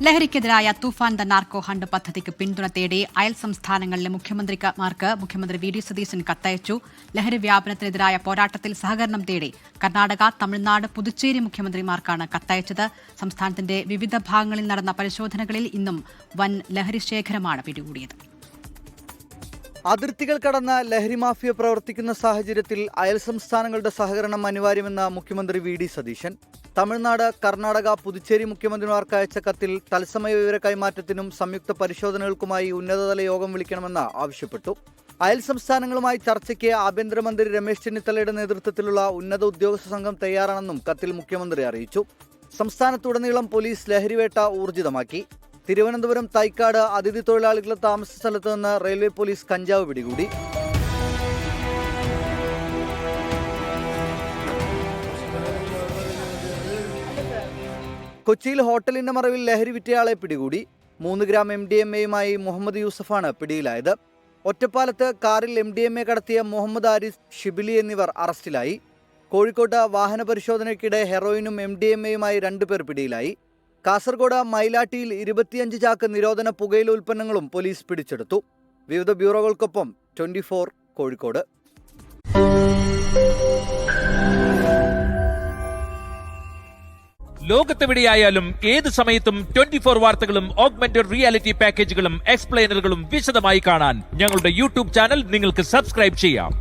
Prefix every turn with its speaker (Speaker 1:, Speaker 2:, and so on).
Speaker 1: ലഹരിക്കെതിരായ Toofan the narco hunt പദ്ധതിക്ക് പിന്തുണ തേടി അയൽ സംസ്ഥാനങ്ങളിലെ മുഖ്യമന്ത്രിമാർക്ക് മുഖ്യമന്ത്രി വി ഡി സതീശൻ കത്തയച്ചു. ലഹരി വ്യാപനത്തിനെതിരായ പോരാട്ടത്തിൽ സഹകരണം തേടി കർണാടക, തമിഴ്നാട്, പുതുച്ചേരി മുഖ്യമന്ത്രിമാർക്കാണ് കത്തയച്ചത്. സംസ്ഥാനത്തിന്റെ വിവിധ ഭാഗങ്ങളിൽ നടന്ന പരിശോധനകളിൽ ഇന്നും വൻ ലഹരി ശേഖരമാണ് പിടികൂടിയത്.
Speaker 2: അതിർത്തികൾ കടന്ന ലഹരി മാഫിയ പ്രവർത്തിക്കുന്ന സാഹചര്യത്തിൽ അയൽ സംസ്ഥാനങ്ങളുടെ സഹകരണം അനിവാര്യമെന്ന മുഖ്യമന്ത്രി വി ഡി സതീശൻ തമിഴ്നാട്, കർണാടക, പുതുച്ചേരി മുഖ്യമന്ത്രിമാർക്ക് അയച്ച കത്തിൽ തത്സമയ വിവര കൈമാറ്റത്തിനും സംയുക്ത പരിശോധനകൾക്കുമായി ഉന്നതതല യോഗം വിളിക്കണമെന്ന് ആവശ്യപ്പെട്ടു. അയൽ സംസ്ഥാനങ്ങളുമായി ചർച്ചയ്ക്ക് ആഭ്യന്തരമന്ത്രി രമേശ് ചെന്നിത്തലയുടെ നേതൃത്വത്തിലുള്ള ഉന്നത ഉദ്യോഗസ്ഥ സംഘം തയ്യാറാണെന്നും കത്തിൽ മുഖ്യമന്ത്രി അറിയിച്ചു. സംസ്ഥാനത്തുടനീളം പോലീസ് ലഹരിവേട്ട ഊർജിതമാക്കി. തിരുവനന്തപുരം തൈക്കാട് അതിഥി തൊഴിലാളികളുടെ താമസ സ്ഥലത്ത് നിന്ന് റെയിൽവേ പോലീസ് കഞ്ചാവ് പിടികൂടി. കൊച്ചിയിൽ ഹോട്ടലിന്റെ മറവിൽ ലഹരി വിറ്റയാളെ പിടികൂടി. 3 ഗ്രാം MDMA-യുമായി മുഹമ്മദ് യൂസഫാണ് പിടിയിലായത്. ഒറ്റപ്പാലത്ത് കാറിൽ MDMA കടത്തിയ മുഹമ്മദ് ആരിസ്, ഷിബിലി എന്നിവർ അറസ്റ്റിലായി. കോഴിക്കോട്ട് വാഹന പരിശോധനയ്ക്കിടെ ഹെറോയിനും MDMA-യുമായി 2 പേർ പിടിയിലായി. കാസർഗോഡ് മൈലാട്ടിയിൽ 25 ചാക്ക് നിരോധന പുകയില ഉൽപ്പന്നങ്ങളും പോലീസ് പിടിച്ചെടുത്തു. വിവിധ ബ്യൂറോകൾക്കൊപ്പം 24 കോഴിക്കോട്.
Speaker 3: ലോകത്തെവിടെയായാലും ഏത് സമയത്തും 24 വാർത്തകളും ഓഗ്മെന്റഡ് റിയാലിറ്റി പാക്കേജുകളും എക്സ്പ്ലെയിനറുകളും വിശദമായി കാണാൻ ഞങ്ങളുടെ യൂട്യൂബ് ചാനൽ നിങ്ങൾക്ക് സബ്സ്ക്രൈബ് ചെയ്യാം.